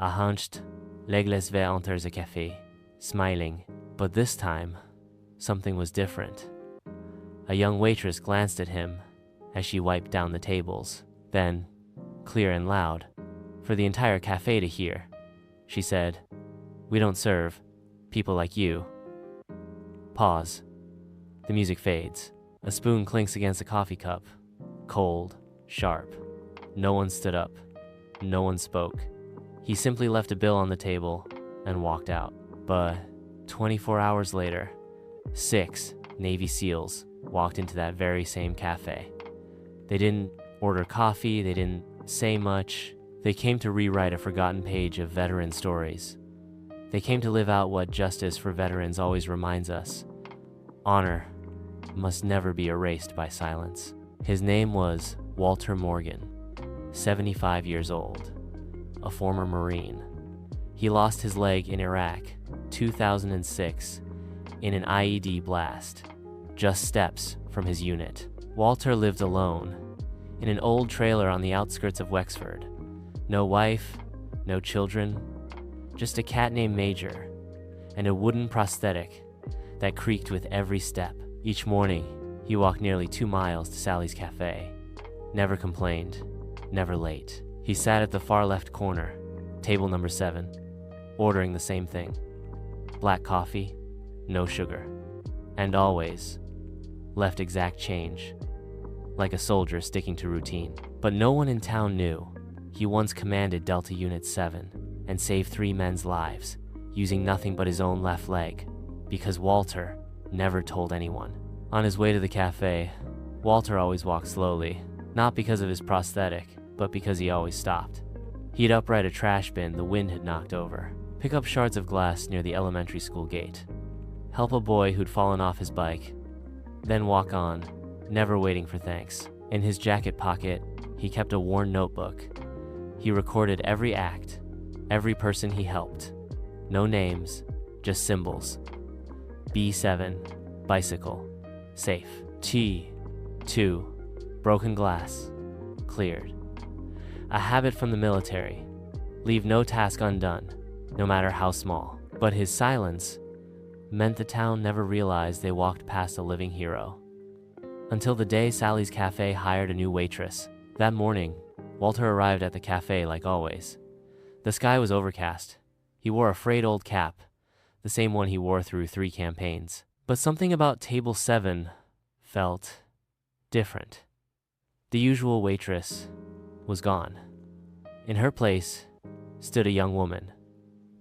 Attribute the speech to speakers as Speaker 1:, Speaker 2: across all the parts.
Speaker 1: A hunched, legless V enters a café, smiling. But this time, something was different. A young waitress glanced at him as she wiped down the tables. Then, clear and loud, for the entire cafe to hear, she said, "We don't serve people like you." Pause. The music fades. A spoon clinks against a coffee cup. Cold, sharp. No one stood up. No one spoke. He simply left a bill on the table and walked out. But 24 hours later, 6 Navy SEALs walked into that very same cafe. They didn't order coffee, they didn't say much. They came to rewrite a forgotten page of veteran stories. They came to live out what justice for veterans always reminds us. Honor must never be erased by silence. His name was Walter Morgan, 75 years old, a former Marine. He lost his leg in Iraq, 2006, in an IED blast, just steps from his unit. Walter lived alone, in an old trailer on the outskirts of Wexford. No wife, no children, just a cat named Major, and a wooden prosthetic that creaked with every step. Each morning, he walked nearly 2 miles to Sally's Café. Never complained, never late. He sat at the far left corner, table number 7, ordering the same thing. Black coffee, no sugar. And always left exact change, like a soldier sticking to routine. But no one in town knew he once commanded Delta Unit 7 and saved 3 men's lives using nothing but his own left leg, because Walter never told anyone. On his way to the cafe, Walter always walked slowly, not because of his prosthetic, but because he always stopped. He'd upright a trash bin the wind had knocked over, pick up shards of glass near the elementary school gate, help a boy who'd fallen off his bike, then walk on, never waiting for thanks. In his jacket pocket, he kept a worn notebook. He recorded every act, every person he helped. No names, just symbols. B7, bicycle, safe. T2, broken glass, cleared. A habit from the military, leave no task undone, no matter how small. But his silence meant the town never realized they walked past a living hero. Until the day Sally's Café hired a new waitress. That morning, Walter arrived at the cafe like always. The sky was overcast. He wore a frayed old cap, the same one he wore through 3 campaigns. But something about table 7 felt different. The usual waitress was gone. In her place stood a young woman,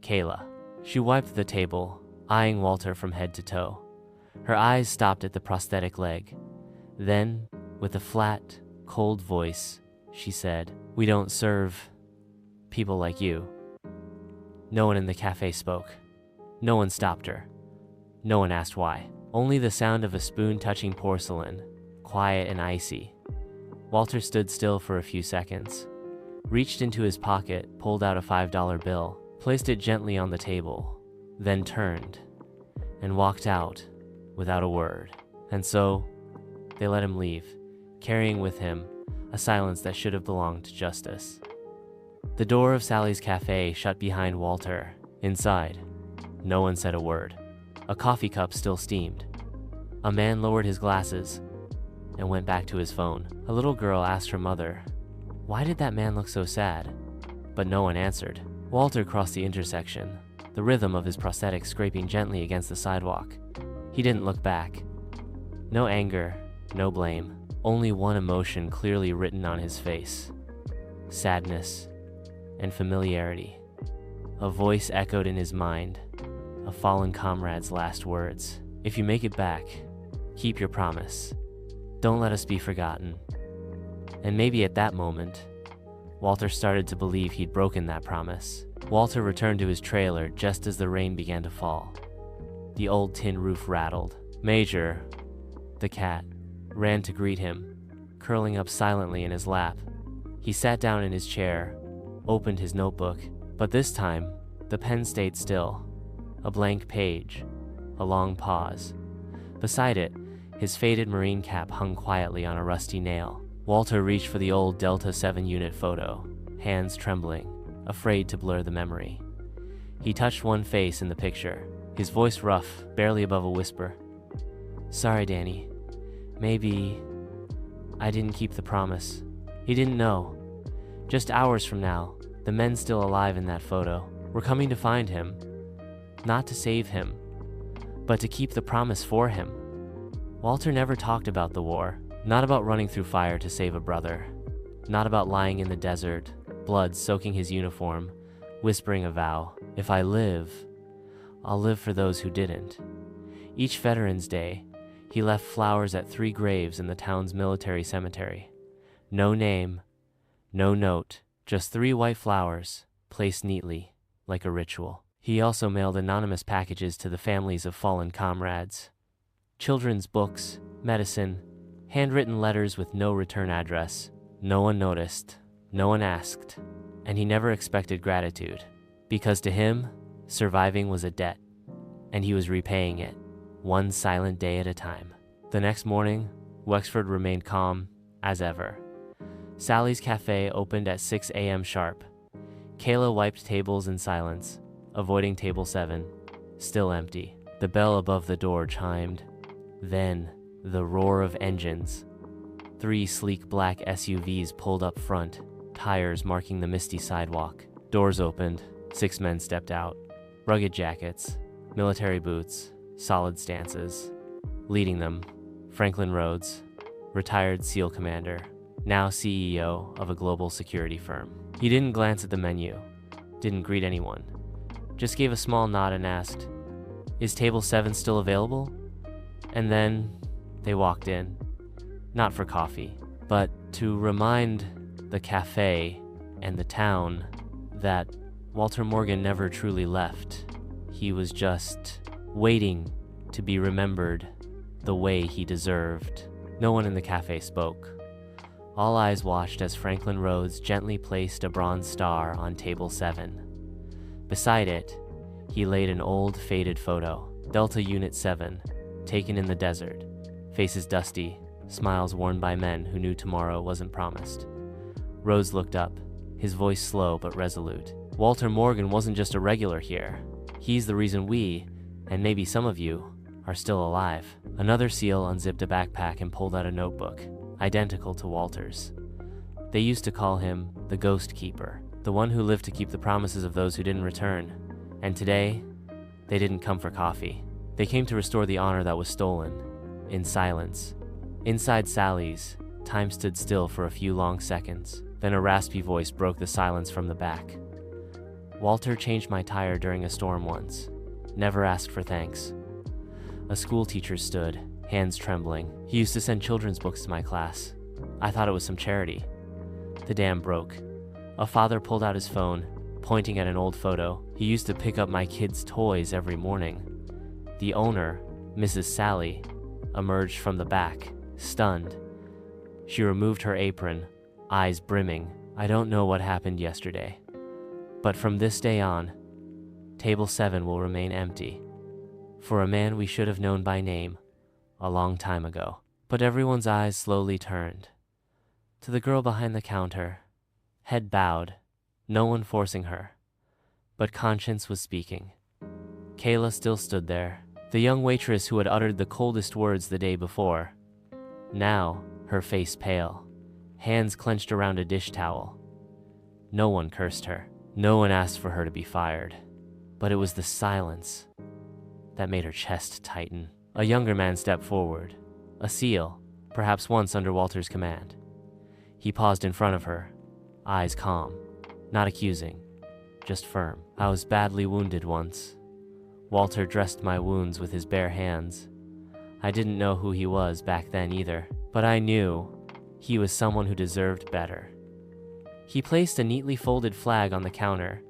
Speaker 1: Kayla. She wiped the table, eyeing Walter from head to toe. Her eyes stopped at the prosthetic leg. Then, with a flat, cold voice, she said, "We don't serve people like you." No one in the cafe spoke. No one stopped her. No one asked why. Only the sound of a spoon touching porcelain, quiet and icy. Walter stood still for a few seconds, reached into his pocket, pulled out a $5 bill, placed it gently on the table, then turned and walked out without a word. And so, they let him leave, carrying with him a silence that should have belonged to justice. The door of Sally's Café shut behind Walter. Inside, no one said a word. A coffee cup still steamed. A man lowered his glasses and went back to his phone. A little girl asked her mother, "Why did that man look so sad?" But no one answered. Walter crossed the intersection, the rhythm of his prosthetic scraping gently against the sidewalk. He didn't look back. No anger, no blame, only one emotion clearly written on his face: sadness and familiarity. A voice echoed in his mind, a fallen comrade's last words: "If you make it back, keep your promise. Don't let us be forgotten." And maybe at that moment, Walter started to believe he'd broken that promise. Walter returned to his trailer just as the rain began to fall. The old tin roof rattled. Major, the cat, ran to greet him, curling up silently in his lap. He sat down in his chair, opened his notebook, but this time, the pen stayed still. A blank page, a long pause. Beside it, his faded Marine cap hung quietly on a rusty nail. Walter reached for the old Delta 7 unit photo, hands trembling. afraid to blur the memory. He touched one face in the picture, his voice rough, barely above a whisper. "Sorry, Danny. Maybe I didn't keep the promise." He didn't know. Just hours from now, the men still alive in that photo were coming to find him, not to save him, but to keep the promise for him. Walter never talked about the war, not about running through fire to save a brother, not about lying in the desert, blood soaking his uniform, whispering a vow, "If I live, I'll live for those who didn't." Each Veterans Day, he left flowers at 3 graves in the town's military cemetery. No name, no note, just 3 white flowers, placed neatly, like a ritual. He also mailed anonymous packages to the families of fallen comrades. Children's books, medicine, handwritten letters with no return address. No one noticed, no one asked, and he never expected gratitude, because to him, surviving was a debt, and he was repaying it, one silent day at a time. The next morning, Wexford remained calm, as ever. Sally's Café opened at 6 a.m. sharp. Kayla wiped tables in silence, avoiding table 7, still empty. The bell above the door chimed. Then, the roar of engines. 3 sleek black SUVs pulled up front, tires marking the misty sidewalk. Doors opened, 6 men stepped out. Rugged jackets, military boots, solid stances. Leading them, Franklin Rhodes, retired SEAL commander, now CEO of a global security firm. He didn't glance at the menu, didn't greet anyone, just gave a small nod and asked, "Is table 7 still available?" And then they walked in, not for coffee, but to remind the cafe and the town that Walter Morgan never truly left. He was just waiting to be remembered the way he deserved. No one in the cafe spoke. All eyes watched as Franklin Rhodes gently placed a bronze star on table 7. Beside it, he laid an old, faded photo, Delta Unit 7, taken in the desert, faces dusty, smiles worn by men who knew tomorrow wasn't promised. Rhodes looked up, his voice slow but resolute. "Walter Morgan wasn't just a regular here. He's the reason we, and maybe some of you, are still alive." Another SEAL unzipped a backpack and pulled out a notebook, identical to Walter's. They used to call him the Ghost Keeper, the one who lived to keep the promises of those who didn't return. And today, they didn't come for coffee. They came to restore the honor that was stolen, in silence. Inside Sally's, time stood still for a few long seconds. Then a raspy voice broke the silence from the back. "Walter changed my tire during a storm once. Never asked for thanks." A school teacher stood, hands trembling. "He used to send children's books to my class. I thought it was some charity." The dam broke. A father pulled out his phone, pointing at an old photo. "He used to pick up my kids' toys every morning." The owner, Mrs. Sally, emerged from the back, stunned. She removed her apron, eyes brimming. "I don't know what happened yesterday, but from this day on, table 7 will remain empty. For a man we should have known by name a long time ago." But everyone's eyes slowly turned to the girl behind the counter, head bowed, no one forcing her, but conscience was speaking. Kayla still stood there, the young waitress who had uttered the coldest words the day before. Now, her face pale, hands clenched around a dish towel. No one cursed her. No one asked for her to be fired. But it was the silence that made her chest tighten. A younger man stepped forward, a SEAL, perhaps once under Walter's command. He paused in front of her, eyes calm, not accusing, just firm. "I was badly wounded once. Walter dressed my wounds with his bare hands. I didn't know who he was back then either, but I knew he was someone who deserved better." He placed a neatly folded flag on the counter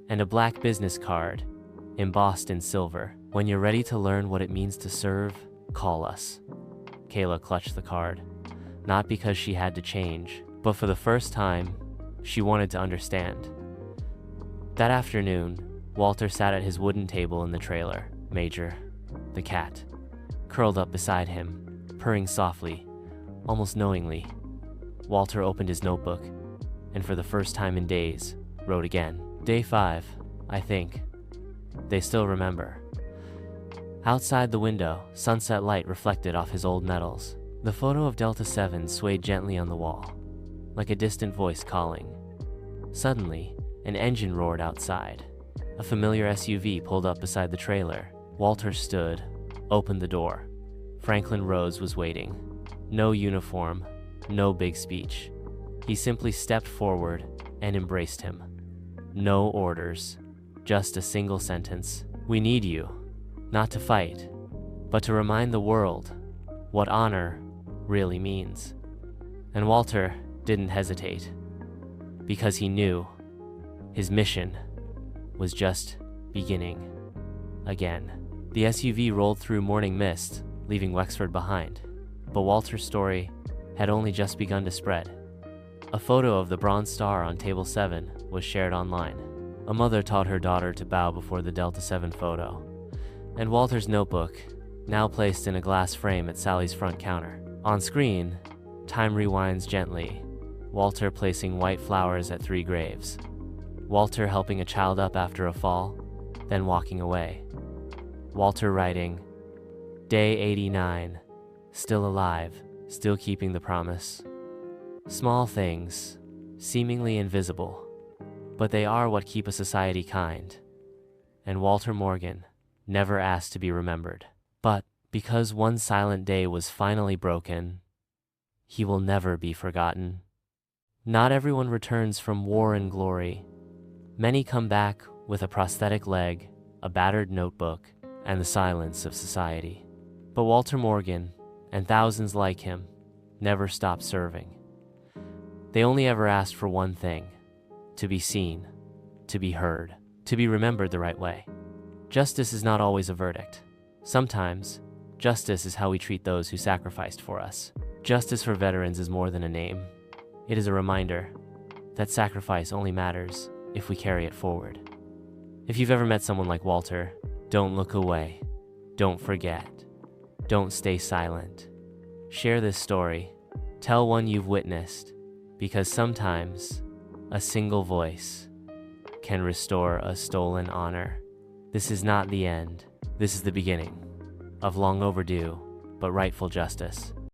Speaker 1: and a black business card, embossed in silver. "When you're ready to learn what it means to serve, call us." Kayla clutched the card, not because she had to change, but for the first time, she wanted to understand. That afternoon, Walter sat at his wooden table in the trailer. Major, the cat, curled up beside him, purring softly, almost knowingly. Walter opened his notebook, and for the first time in days, wrote again. Day 5, I think. They still remember. Outside the window, sunset light reflected off his old medals. The photo of Delta 7 swayed gently on the wall, like a distant voice calling. Suddenly, an engine roared outside. A familiar SUV pulled up beside the trailer. Walter stood, opened the door. Franklin Rose was waiting. No uniform, no big speech. He simply stepped forward and embraced him. No orders, just a single sentence. We need you, not to fight, but to remind the world what honor really means. And Walter didn't hesitate, because he knew his mission was just beginning again. The SUV rolled through morning mist, leaving Wexford behind. But Walter's story had only just begun to spread. A photo of the Bronze Star on Table 7 was shared online. A mother taught her daughter to bow before the Delta 7 photo. And Walter's notebook, now placed in a glass frame at Sally's front counter. On screen, time rewinds gently. Walter placing white flowers at 3 graves. Walter helping a child up after a fall, then walking away. Walter writing, Day 89, still alive, still keeping the promise. Small things, seemingly invisible, but they are what keep a society kind. And Walter Morgan never asked to be remembered. But because one silent day was finally broken, he will never be forgotten. Not everyone returns from war and glory. Many come back with a prosthetic leg, a battered notebook, and the silence of society. But Walter Morgan, and thousands like him, never stopped serving. They only ever asked for one thing: to be seen, to be heard, to be remembered the right way. Justice is not always a verdict. Sometimes, justice is how we treat those who sacrificed for us. Justice for veterans is more than a name. It is a reminder that sacrifice only matters if we carry it forward. If you've ever met someone like Walter, don't look away. Don't forget. Don't stay silent. Share this story. Tell one you've witnessed, because sometimes a single voice can restore a stolen honor. This is not the end. This is the beginning of long overdue but rightful justice.